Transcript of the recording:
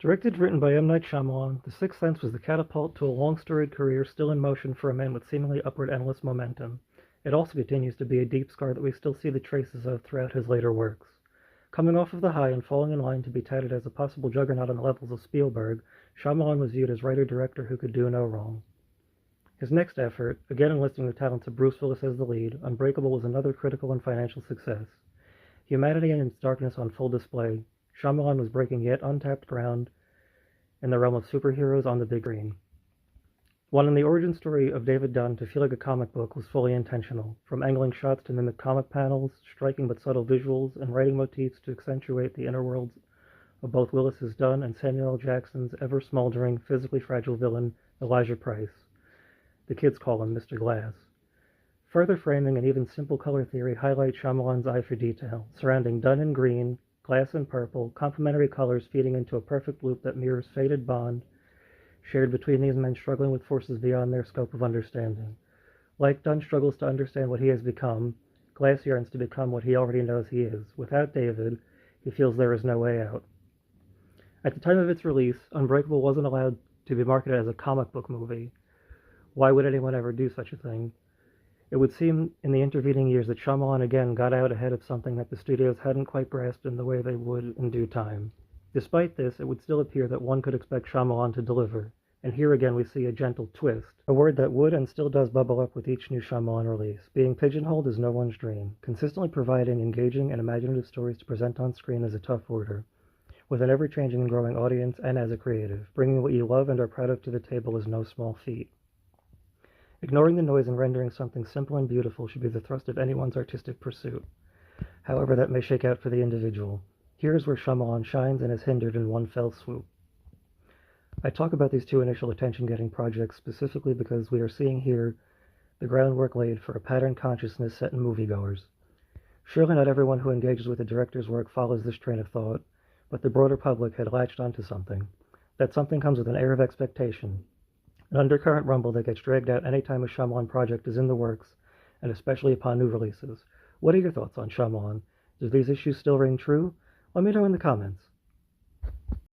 Directed and written by M. Night Shyamalan, The Sixth Sense was the catapult to a long-storied career still in motion for a man with seemingly upward endless momentum. It also continues to be a deep scar that we still see the traces of throughout his later works. Coming off of the high and falling in line to be touted as a possible juggernaut on the levels of Spielberg, Shyamalan was viewed as writer-director who could do no wrong. His next effort, again enlisting the talents of Bruce Willis as the lead, Unbreakable was another critical and financial success. Humanity and its darkness on full display, Shyamalan was breaking yet untapped ground in the realm of superheroes on the big screen. Wanting the origin story of David Dunn to feel like a comic book was fully intentional, from angling shots to mimic comic panels, striking but subtle visuals, and writing motifs to accentuate the inner worlds of both Willis's Dunn and Samuel L. Jackson's ever-smoldering, physically fragile villain, Elijah Price. The kids call him Mr. Glass. Further framing and even simple color theory highlight Shyamalan's eye for detail, surrounding Dunn in green, Glass in purple, complementary colors feeding into a perfect loop that mirrors faded bond shared between these men struggling with forces beyond their scope of understanding. Like Dunn struggles to understand what he has become, Glass yearns to become what he already knows he is. Without David, he feels there is no way out. At the time of its release, Unbreakable wasn't allowed to be marketed as a comic book movie. Why would anyone ever do such a thing? It would seem in the intervening years that Shyamalan again got out ahead of something that the studios hadn't quite grasped in the way they would in due time. Despite this, it would still appear that one could expect Shyamalan to deliver, and here again we see a gentle twist, a word that would and still does bubble up with each new Shyamalan release. Being pigeonholed is no one's dream. Consistently providing engaging and imaginative stories to present on screen is a tough order, with an ever-changing and growing audience and as a creative. Bringing what you love and are proud of to the table is no small feat. Ignoring the noise and rendering something simple and beautiful should be the thrust of anyone's artistic pursuit, however that may shake out for the individual. Here is where Shyamalan shines and is hindered in one fell swoop. I talk about these two initial attention-getting projects specifically because we are seeing here the groundwork laid for a pattern consciousness set in moviegoers. Surely not everyone who engages with the director's work follows this train of thought, but the broader public had latched onto something. That something comes with an air of expectation, an undercurrent rumble that gets dragged out any time a Shyamalan project is in the works, and especially upon new releases. What are your thoughts on Shyamalan? Do these issues still ring true? Let me know in the comments.